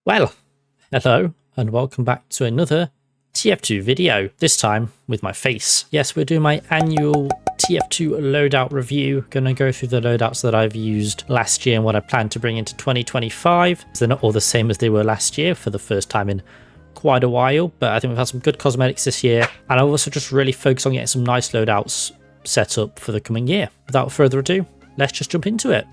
Well, hello and welcome back to another TF2 video, this time with my face. Yes, we're doing my annual TF2 loadout review. Gonna go through the loadouts that I've used last year and what I plan to bring into 2025. They're not all the same as they were last year for the first time in quite a while, but I think we've had some good cosmetics this year, and I've also just really focused on getting some nice loadouts set up for the coming year. Without further ado, let's just jump into it.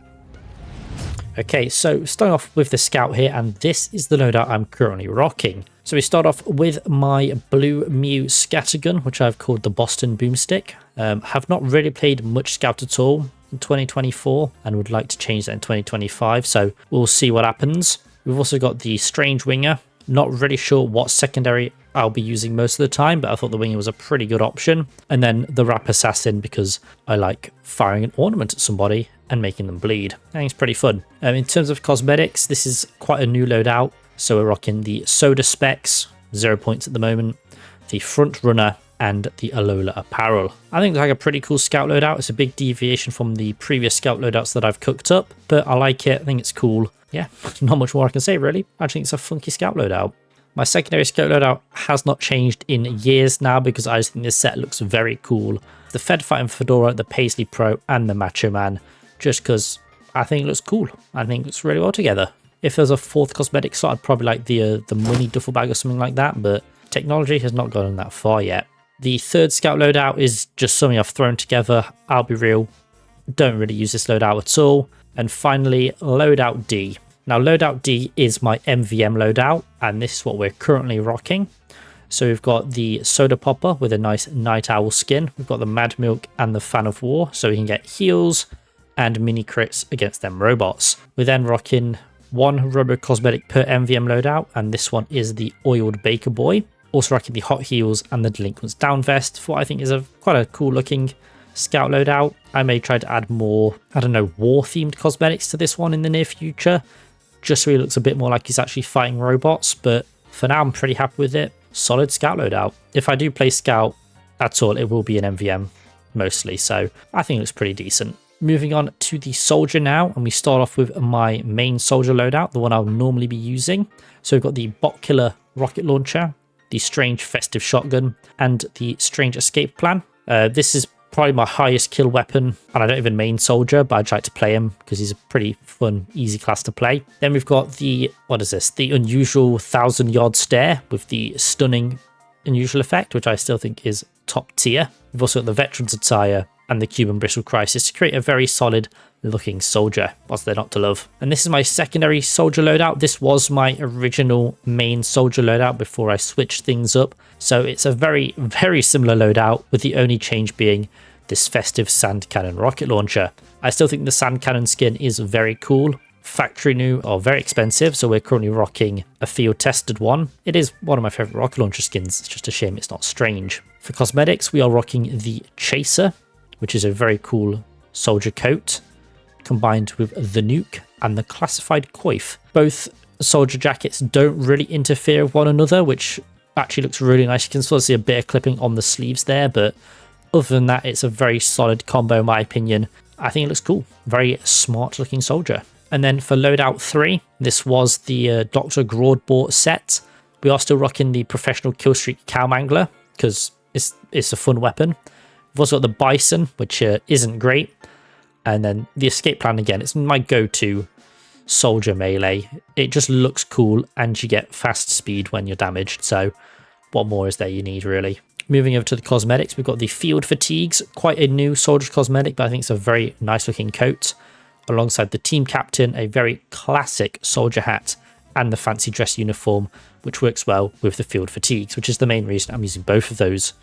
Okay, so starting off with the Scout here, and this is the loadout I'm currently rocking. So we start off with my Blue Mew Scattergun, which I've called the Boston Boomstick. Have not really played much Scout at all in 2024 and would like to change that in 2025, so we'll see what happens. We've also got the Strange Winger. Not really sure what secondary I'll be using most of the time, but I thought the Winger was a pretty good option. And then the Rap Assassin, because I like firing an ornament at somebody and making them bleed. I think it's pretty fun. In terms of cosmetics, this is quite a new loadout. So we're rocking the Soda Specs, 0 points at the moment, the Front Runner, and the Alola Apparel. I think it's like a pretty cool Scout loadout. It's a big deviation from the previous Scout loadouts that I've cooked up, but I like it. I think it's cool. Yeah, not much more I can say really. I think it's a funky Scout loadout. My secondary Scout loadout has not changed in years now because I just think this set looks very cool. The Fed Fighting Fedora, the Paisley Pro, and the Macho Man, just because I think it looks cool. I think it's really well together. If there's a fourth cosmetic slot, I'd probably like the mini duffel bag or something like that, but technology has not gotten that far yet. The third Scout loadout is just something I've thrown together. I'll be real, don't really use this loadout at all. And finally, Loadout D. Now, Loadout D is my MVM loadout, and this is what we're currently rocking. So we've got the Soda Popper with a nice Night Owl skin. We've got the Mad Milk and the Fan of War, so we can get heals and mini crits against them robots. We're then rocking one rubber cosmetic per MVM loadout, and this one is the Oiled Baker Boy. Also rocking the Hot Heels and the Delinquent's Down Vest for what I think is quite a cool looking Scout loadout. I may try to add more, I don't know, war-themed cosmetics to this one in the near future, just so he looks a bit more like he's actually fighting robots, but for now I'm pretty happy with it. Solid Scout loadout. If I do play Scout at all, it will be an MVM mostly, so I think it looks pretty decent. Moving on to the Soldier now, and we start off with my main Soldier loadout, the one I'll normally be using. So we've got the Bot Killer Rocket Launcher, the Strange Festive Shotgun, and the Strange Escape Plan. This is probably my highest kill weapon, and I don't even main Soldier, but I try to play him because he's a pretty fun, easy class to play. Then we've got the, what is this? The Unusual 1,000-Yard Stare with the Stunning Unusual Effect, which I still think is top tier. We've also got the Veteran's Attire and the Cuban Bristle Crisis to create a very solid looking soldier. What's there not to love? And this is my secondary Soldier loadout. This was my original main Soldier loadout before I switched things up. So it's a very, very similar loadout, with the only change being this Festive Sand Cannon Rocket Launcher. I still think the Sand Cannon skin is very cool. Factory new or very expensive, so we're currently rocking a field tested one. It is one of my favorite rocket launcher skins. It's just a shame it's not Strange. For cosmetics, we are rocking the Chaser, which is a very cool soldier coat, combined with the Nuke and the Classified Coif. Both soldier jackets don't really interfere with one another, which actually looks really nice. You can sort of see a bit of clipping on the sleeves there, but other than that, it's a very solid combo in my opinion. I think it looks cool. Very smart looking soldier. And then for loadout 3, this was the Dr. Groardbort set. We are still rocking the Professional Killstreak Cowmangler because it's a fun weapon. We've also got the Bison, which isn't great. And then the Escape Plan again. It's my go-to soldier melee. It just looks cool and you get fast speed when you're damaged. So what more is there you need really? Moving over to the cosmetics, we've got the Field Fatigues. Quite a new soldier cosmetic, but I think it's a very nice looking coat. Alongside the Team Captain, a very classic soldier hat, and the fancy dress uniform, which works well with the Field Fatigues, which is the main reason I'm using both of those,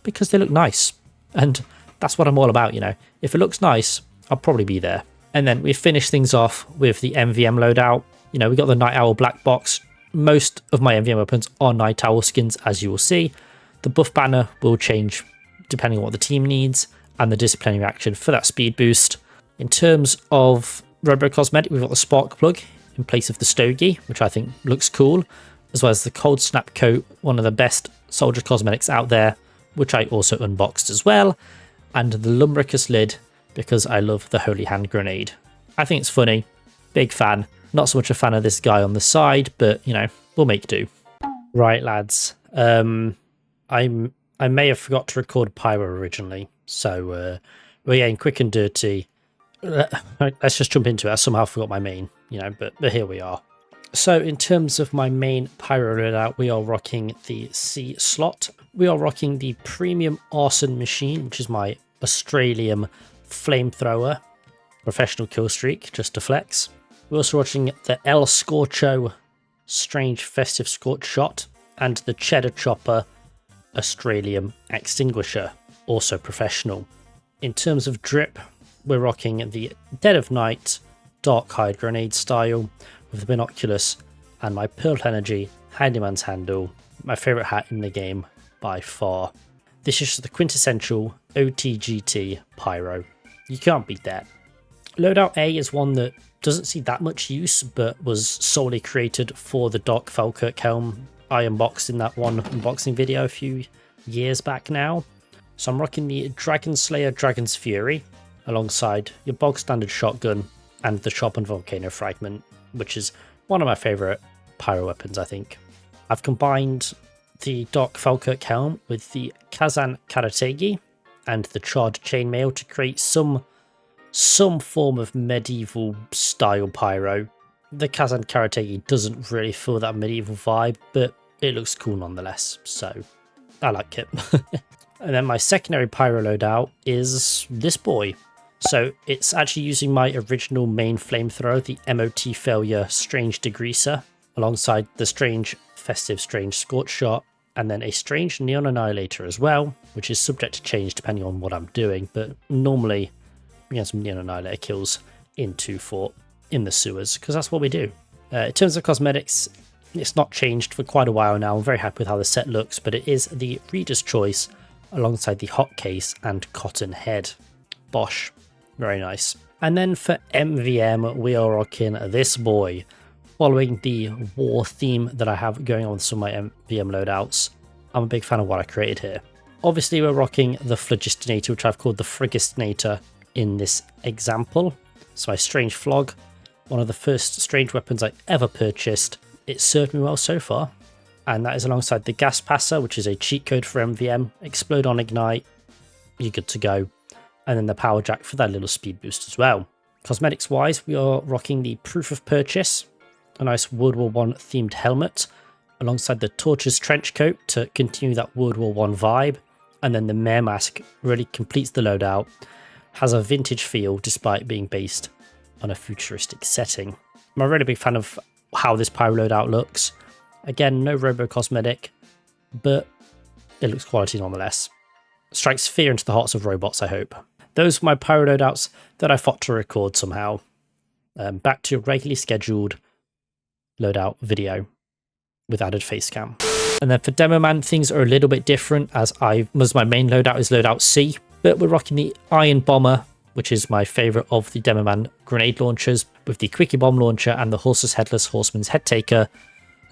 because they look nice. And that's what I'm all about, you know. If it looks nice, I'll probably be there. And then we finish things off with the MVM loadout. You know, we got the Night Owl black box. Most of my MVM weapons are Night Owl skins, as you will see. The buff banner will change depending on what the team needs, and the disciplinary action for that speed boost. In terms of Robo Cosmetic, we've got the Spark Plug in place of the Stogie, which I think looks cool, as well as the Cold Snap Coat, one of the best soldier cosmetics out there, which I also unboxed as well, and the Lumbricus Lid, because I love the Holy Hand Grenade. I think it's funny, big fan, Not so much a fan of this guy on the side, but, you know, we'll make do. Right, lads. I may have forgot to record Pyro originally, so we're getting quick and dirty. Let's just jump into it. I somehow forgot my main, you know, but here we are. So in terms of my main Pyro loadout, we are rocking the C slot. We are rocking the Premium Arson Machine, which is my Australian flamethrower, professional kill streak, just to flex. We're also watching the El Scorcho Strange Festive Scorch Shot and the Cheddar Chopper Australian Extinguisher, also professional. In terms of drip, we're rocking the Dead of Night Dark Hide Grenade style with the Binoculus and my Pearl Energy Handyman's Handle, my favourite hat in the game by far. This is the quintessential OTGT Pyro. You can't beat that. Loadout A is one that doesn't see that much use, but was solely created for the Dark Falkirk helm I unboxed in that one unboxing video a few years back now. So I'm rocking the Dragon Slayer Dragon's Fury alongside your bog standard shotgun and the Chop and Volcano Fragment, which is one of my favourite pyro weapons, I think. I've combined the Dark Falkirk helm with the Kazan Karategi and the Charred Chainmail to create some form of medieval style pyro. The Kazan Karategi doesn't really feel that medieval vibe, but it looks cool nonetheless, so I like it. And then my secondary pyro loadout is this boy. So it's actually using my original main flamethrower, the MOT Failure Strange Degreaser, alongside the Strange Festive Strange Scorch Shot, and then a Strange Neon Annihilator as well, which is subject to change depending on what I'm doing, but normally we get some Neon Annihilator kills in 2-4 in the sewers, because that's what we do. In terms of cosmetics, it's not changed for quite a while now. I'm very happy with how the set looks, but it is the Reader's Choice alongside the Hot Case and Cotton Head. Bosh. Very nice. And then for MVM, we are rocking this boy. Following the war theme that I have going on with some of my MVM loadouts, I'm a big fan of what I created here. Obviously, we're rocking the Phlogistinator, which I've called the Phrygistinator in this example. It's my Strange Flog, one of the first strange weapons I ever purchased. It served me well so far. And that is alongside the Gas Passer, which is a cheat code for MVM. Explode on Ignite, you're good to go. And then the Power Jack for that little speed boost as well. Cosmetics wise, we are rocking the Proof of Purchase, a nice World War I themed helmet, alongside the Torture's Trench Coat to continue that World War I vibe. And then the Mare Mask really completes the loadout, has a vintage feel despite being based on a futuristic setting. I'm a really big fan of how this pyro loadout looks. Again, no robo cosmetic, but it looks quality nonetheless. Strikes fear into the hearts of robots, I hope. Those were my pyro loadouts that I thought to record somehow. Back to a regularly scheduled loadout video with added face cam. And then for Demoman, things are a little bit different as my main loadout is loadout C, but we're rocking the Iron Bomber, which is my favourite of the Demoman grenade launchers, with the Quickie Bomb Launcher and the Horseless Headless Horseman's Head Taker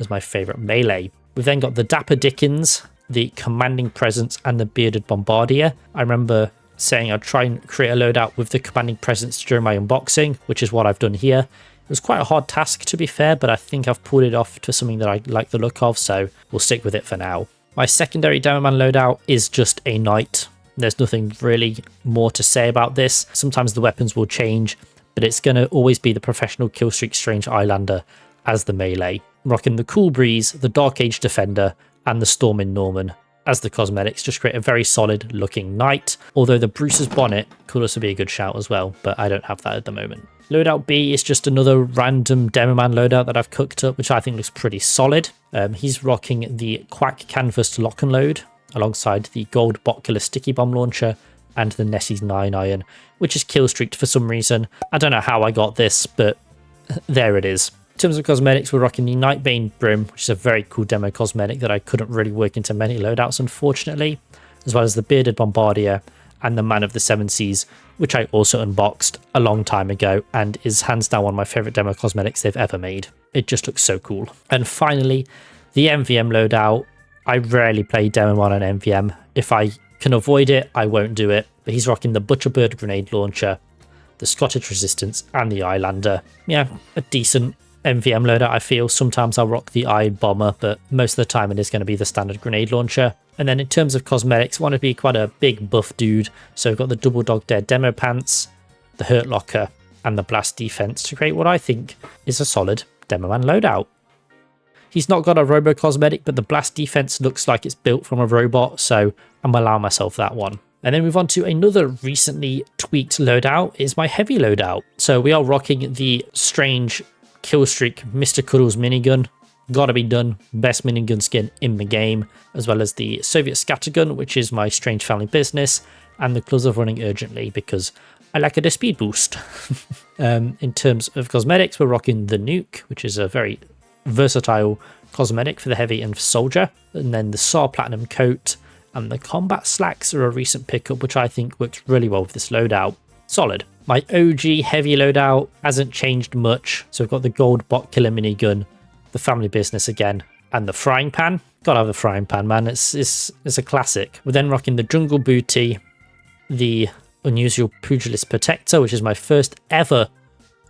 as my favourite melee. We've then got the Dapper Dickens, the Commanding Presence, and the Bearded Bombardier. I remember saying I'd try and create a loadout with the Commanding Presence during my unboxing, which is what I've done here. It was quite a hard task to be fair, but I think I've pulled it off to something that I like the look of, so we'll stick with it for now. My secondary Demoman loadout is just a knight. There's nothing really more to say about this. Sometimes the weapons will change, but it's going to always be the professional Killstreak Strange Islander as the melee. Rocking the Cool Breeze, the Dark Age Defender, and the Stormin Norman as the cosmetics, just create a very solid looking knight. Although the Bruce's Bonnet could also be a good shout as well, but I don't have that at the moment. Loadout B is just another random Demoman loadout that I've cooked up, which I think looks pretty solid. He's rocking the Quack Canvas Lock and Load alongside the Gold Botcular Sticky Bomb Launcher and the Nessie's 9-iron, which is killstreaked for some reason. I don't know how I got this, but there it is. In terms of cosmetics, we're rocking the Nightbane Brim, which is a very cool demo cosmetic that I couldn't really work into many loadouts, unfortunately, as well as the Bearded Bombardier and the Man of the Seven Seas, which I also unboxed a long time ago and is hands down one of my favourite demo cosmetics they've ever made. It just looks so cool. And finally, the MVM loadout. I rarely play Demoman on MVM. If I can avoid it, I won't do it. But he's rocking the Butcherbird Grenade Launcher, the Scottish Resistance, and the Islander. Yeah, a decent MVM loadout, I feel. Sometimes I'll rock the Iron Bomber, but most of the time it is going to be the standard grenade launcher. And then in terms of cosmetics, I want to be quite a big buff dude. So we've got the Double Dog Dare Demo Pants, the Hurt Locker, and the Blast Defense to create what I think is a solid Demoman loadout. He's not got a robo cosmetic, but the Blast Defense looks like it's built from a robot, so I'm allowing myself that one. And then move on to another recently tweaked loadout is my heavy loadout. So we are rocking the strange Killstreak Mr. Cuddles minigun. Gotta be done. Best minigun skin in the game, as well as the Soviet Scattergun, which is my strange family business, and the Gloves of Running Urgently because I like a speed boost. In terms of cosmetics, we're rocking the Nuke, which is a very versatile cosmetic for the heavy and soldier, and then the SAR Platinum coat, and the combat slacks are a recent pickup, which I think works really well with this loadout. Solid. My OG heavy loadout hasn't changed much, so we've got the gold bot killer minigun, the family business again, and the frying pan. Gotta have the frying pan, man. It's a classic. We're then rocking the jungle booty, the unusual pugilist protector, which is my first ever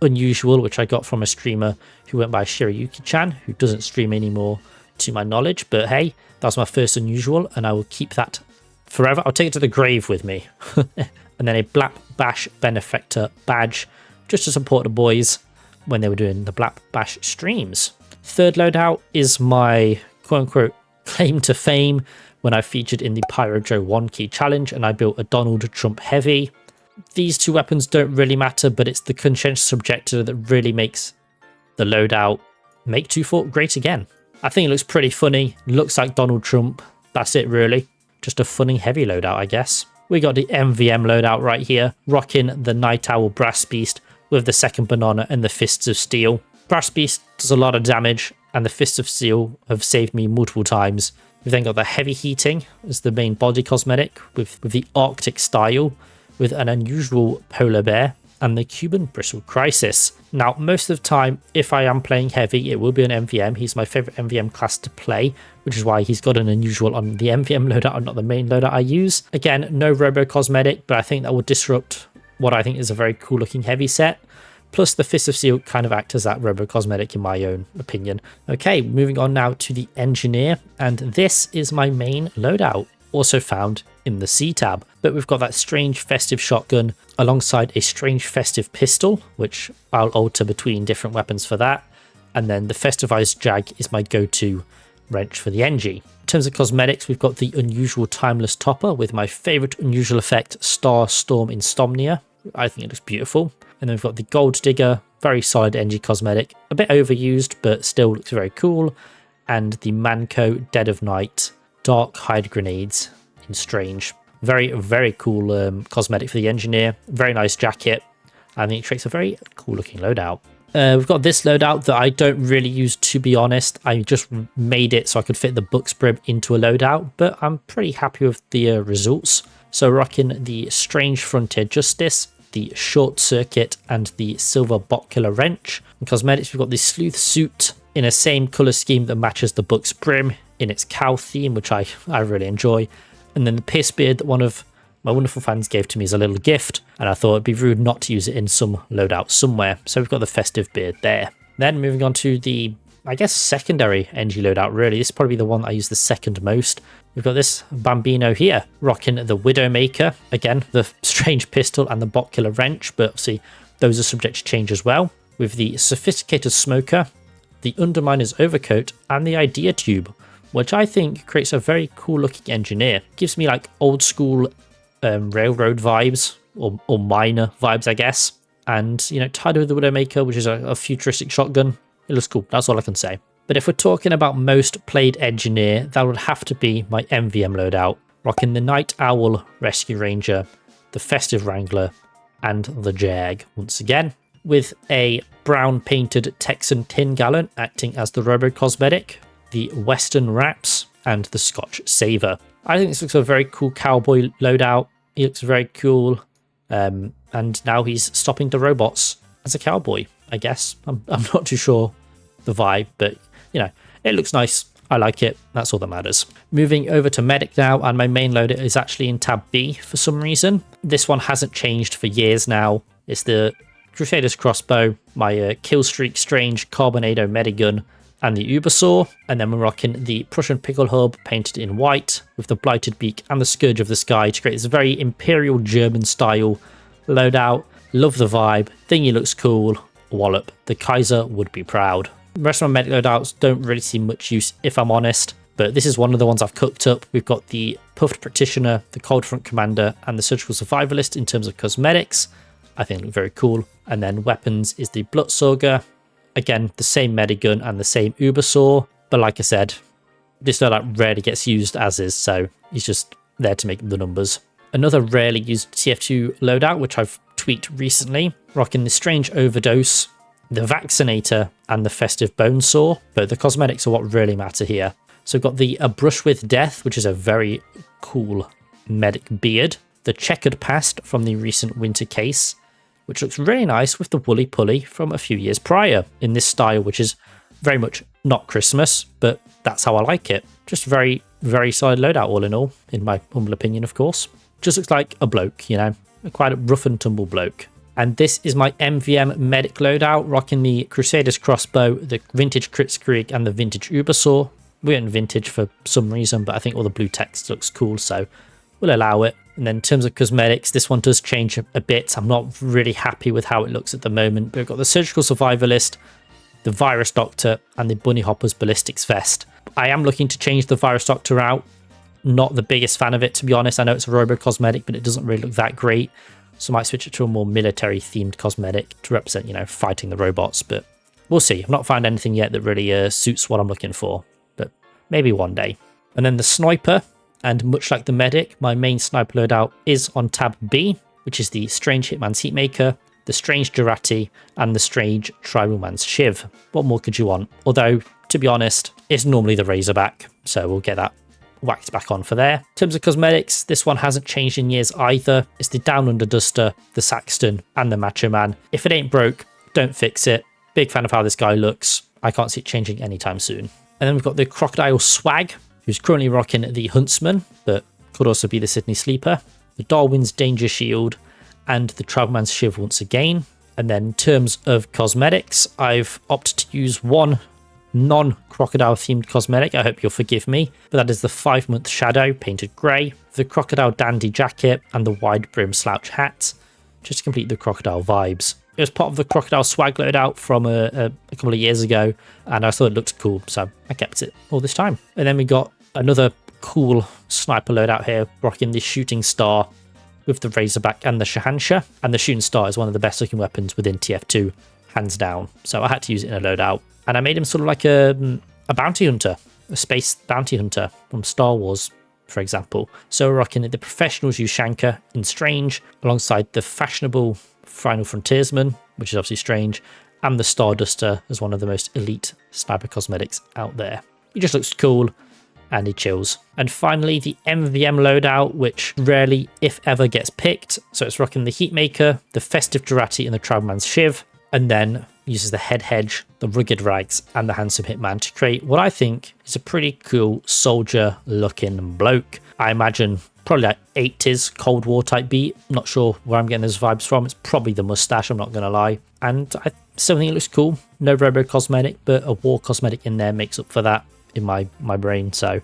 unusual, which I got from a streamer who went by Shirayuki-chan, who doesn't stream anymore to my knowledge, but hey, that was my first unusual and I will keep that forever. I'll take it to the grave with me. And then a Black Bash Benefactor badge just to support the boys when they were doing the Black Bash streams. Third loadout is my quote-unquote claim to fame when I featured in the Pyro Joe 1 key challenge and I built a Donald Trump heavy. These two weapons don't really matter, but it's the conscientious objector that really makes the loadout make 2-4 great again. I think it looks pretty funny. Looks like Donald Trump. That's it really. Just a funny heavy loadout, I guess. We got the MVM loadout right here, rocking the Night Owl Brass Beast with the second banana and the Fists of Steel. Brass Beast does a lot of damage, and the Fists of Steel have saved me multiple times. We've then got the Heavy Heating as the main body cosmetic with the Arctic style, with an unusual polar bear, and the Cuban Bristle Crisis. Now, most of the time, if I am playing heavy, it will be an MVM. He's my favorite MVM class to play, which is why he's got an unusual on the MVM loadout and not the main loadout I use. Again, no robo cosmetic, but I think that will disrupt what I think is a very cool looking heavy set. Plus the Fist of Steel kind of act as that robo cosmetic in my own opinion. Okay, moving on now to the Engineer, and this is my main loadout, also found in the C tab. But we've got that strange festive shotgun alongside a strange festive pistol, which I'll alter between different weapons for that. And then the festivized jag is my go-to wrench for the NG. In terms of cosmetics, we've got the unusual timeless topper with my favorite unusual effect, Star Storm Insomnia. I think it looks beautiful. And then we've got the gold digger, very solid NG cosmetic, a bit overused, but still looks very cool. And the Manco Dead of Night dark hide grenades in strange. Very, very cool cosmetic for the Engineer. Very nice jacket. I think it creates a very cool looking loadout. We've got this loadout that I don't really use, to be honest. I just made it so I could fit the Bucks Brim into a loadout, but I'm pretty happy with the results. So rocking the Strange Frontier Justice, the Short Circuit, and the Silver Bot Killer Wrench. In cosmetics, we've got the Sleuth Suit in a same colour scheme that matches the Bucks Brim in its cow theme, which I really enjoy. And then the Pierce Beard that one of my wonderful fans gave to me as a little gift, and I thought it'd be rude not to use it in some loadout somewhere. So we've got the festive beard there. Then moving on to the, I guess, secondary NG loadout really. This is probably the one I use the second most. We've got this Bambino here, rocking the Widowmaker. Again, the strange pistol and the Bot Killer Wrench, but obviously those are subject to change as well. With the Sophisticated Smoker, the Underminer's Overcoat, and the Idea Tube, which I think creates a very cool looking Engineer. Gives me like old school railroad vibes, or miner vibes, I guess. And, you know, tied with the Widowmaker, which is a futuristic shotgun. It looks cool, that's all I can say. But if we're talking about most played Engineer, that would have to be my MVM loadout. Rocking the Night Owl Rescue Ranger, the Festive Wrangler, and the Jag once again. With a brown painted Texan Tin Gallon acting as the Robo Cosmetic, the Western Wraps, and the Scotch Saver. I think this looks a very cool cowboy loadout. He looks very cool. And now he's stopping the robots as a cowboy, I guess. I'm not too sure the vibe, but, you know, it looks nice. I like it. That's all that matters. Moving over to Medic now, and my main loader is actually in tab B for some reason. This one hasn't changed for years now. It's the Crusader's crossbow, my Killstreak Strange Carbonado Medigun, and the Ubersaw. And then we're rocking the Prussian Pickle Hub painted in white with the Blighted Beak and the Scourge of the Sky to create this very Imperial German style loadout. Love the vibe. Thingy looks cool. Wallop. The Kaiser would be proud. The rest of my medic loadouts don't really see much use if I'm honest, but this is one of the ones I've cooked up. We've got the Puffed Practitioner, the Cold Front Commander, and the Surgical Survivalist in terms of cosmetics. I think look very cool. And then weapons is the Blutsauger. Again, the same Medigun and the same Ubersaw, but like I said, this loadout rarely gets used as is, so he's just there to make the numbers. Another rarely used TF2 loadout, which I've tweaked recently, rocking the Strange Overdose, the Vaccinator, and the Festive Bonesaw, but the cosmetics are what really matter here. So we've got the A Brush with Death, which is a very cool medic beard, the Checkered Past from the recent winter case, which looks really nice with the Woolly Pulley from a few years prior in this style, which is very much not Christmas, but that's how I like it. Just very, very solid loadout all in all, in my humble opinion, of course. Just looks like a bloke, you know, quite a rough and tumble bloke. And this is my MVM medic loadout, rocking the Crusader's crossbow, the vintage Kritzkrieg, and the vintage Ubersaw. We went vintage for some reason, but I think all the blue text looks cool, so we'll allow it. And then in terms of cosmetics, this one does change a bit. I'm not really happy with how it looks at the moment, but we've got the Surgical Survivalist, the Virus Doctor, and the Bunny Hopper's Ballistics Vest. I am looking to change the Virus Doctor out. Not the biggest fan of it, to be honest. I know it's a robo cosmetic, but it doesn't really look that great. So I might switch it to a more military themed cosmetic to represent, you know, fighting the robots, but we'll see. I've not found anything yet that really suits what I'm looking for, but maybe one day. And then the Sniper. And much like the medic, my main sniper loadout is on tab B, which is the Strange Hitman's Heatmaker, the Strange Durati, and the Strange Tribal Shiv. What more could you want? Although, to be honest, it's normally the Razorback, so we'll get that whacked back on for there. In terms of cosmetics, this one hasn't changed in years either. It's the Down Under Duster, the Saxton, and the Macho Man. If it ain't broke, don't fix it. Big fan of how this guy looks. I can't see it changing anytime soon. And then we've got the Crocodile Swag, who's currently rocking the Huntsman, but could also be the Sydney Sleeper, the Darwin's Danger Shield, and the Travelman's Shiv once again. And then in terms of cosmetics, I've opted to use one non-crocodile themed cosmetic. I hope you'll forgive me, but that is the 5-month Shadow painted grey, the Crocodile Dandy jacket, and the wide brim slouch hat, just to complete the crocodile vibes. It was part of the Crocodile Swag loadout from a couple of years ago, and I thought it looked cool, so I kept it all this time. And then we got another cool sniper loadout here, rocking the Shooting Star with the Razorback and the Shahansha. And the Shooting Star is one of the best looking weapons within TF2, hands down. So I had to use it in a loadout. And I made him sort of like a bounty hunter, a space bounty hunter from Star Wars, for example. So we're rocking the Professionals Ushanka in Strange, alongside the fashionable Final Frontiersman, which is obviously Strange, and the Starduster as one of the most elite sniper cosmetics out there. He just looks cool and he chills. And finally, the MVM loadout, which rarely, if ever, gets picked. So it's rocking the Heatmaker, the Festive Durati, and the Travelman's Shiv, and then uses the Head Hedge, the Rugged Rags, and the Handsome Hitman to create what I think is a pretty cool soldier-looking bloke. I imagine probably like 80s Cold War type beat. Not sure where I'm getting those vibes from. It's probably the mustache, I'm not going to lie. And I still think it looks cool. No robo cosmetic, but a war cosmetic in there makes up for that in my brain. So,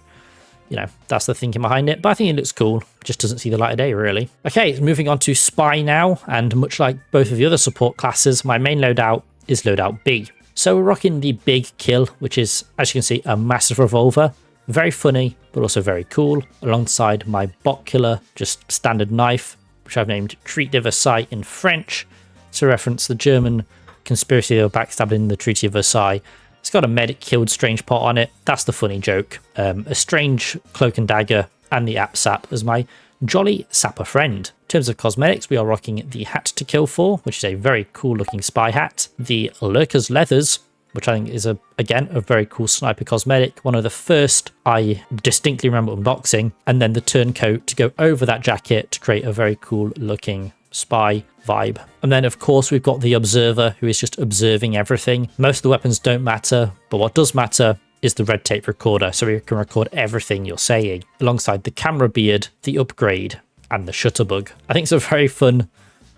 you know, that's the thinking behind it. But I think it looks cool. Just doesn't see the light of day, really. Okay, moving on to Spy now. And much like both of the other support classes, my main loadout is loadout B. So we're rocking the Big Kill, which is, as you can see, a massive revolver. Very funny, but also very cool. Alongside my Bot Killer, just standard knife, which I've named Treat de Versailles in French, to reference the German conspiracy they were backstabbing the Treaty of Versailles. It's got a medic killed strange pot on it. That's the funny joke. A strange cloak and dagger, and the AppSap as my jolly sapper friend. In terms of cosmetics, we are rocking the Hat to Kill For, which is a very cool looking spy hat. The Lurker's Leathers, which I think is, again, a very cool sniper cosmetic. One of the first I distinctly remember unboxing. And then the Turncoat to go over that jacket to create a very cool looking spy vibe. And then, of course, we've got the Observer, who is just observing everything. Most of the weapons don't matter, but what does matter is the red tape recorder, so we can record everything you're saying, alongside the Camera Beard, the Upgrade, and the Shutterbug. I think it's a very fun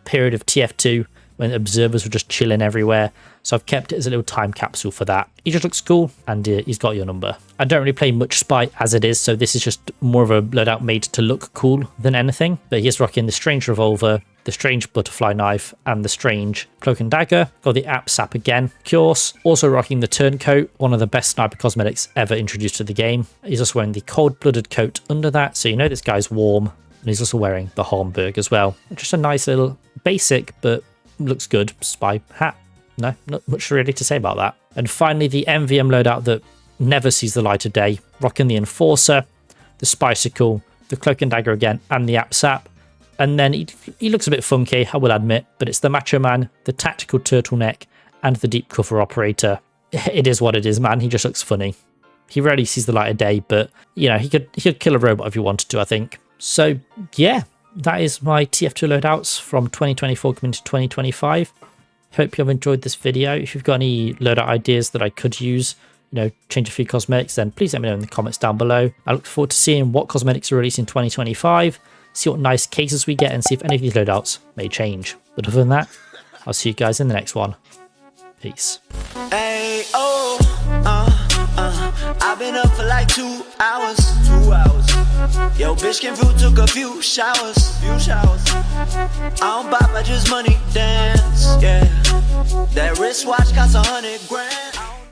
period of TF2 when observers were just chilling everywhere. So I've kept it as a little time capsule for that. He just looks cool, and he's got your number. I don't really play much Spy as it is, so this is just more of a loadout made to look cool than anything. But he is rocking the strange revolver, the strange butterfly knife, and the strange cloak and dagger. Got the app sap again, of course. Also rocking the turncoat, one of the best sniper cosmetics ever introduced to the game. He's also wearing the cold-blooded coat under that, so you know this guy's warm. And he's also wearing the Hornburg as well. Just a nice little basic, but looks good spy hat. No, not much really to say about that. And finally, the MVM loadout that never sees the light of day. Rocking the Enforcer, the Spicicle, the Cloak and Dagger again, and the Apsap. And then he looks a bit funky, I will admit, but it's the Macho Man, the Tactical Turtleneck, and the Deep Cover Operator. It is what it is, man. He just looks funny. He rarely sees the light of day, but, you know, he could kill a robot if he wanted to, I think. So, yeah, that is my TF2 loadouts from 2024 coming to 2025. Hope you've enjoyed this video. If you've got any loadout ideas that I could use, you know, change a few cosmetics, then please let me know in the comments down below. I look forward to seeing what cosmetics are released in 2025, see what nice cases we get, and see if any of these loadouts may change. But other than that, I'll see you guys in the next one. Peace. Hey, oh, I've been up for like 2 hours. 2 hours. Yo, bitch came through, took a few showers. I don't buy, I just money dance. Yeah, that wristwatch costs 100 grand.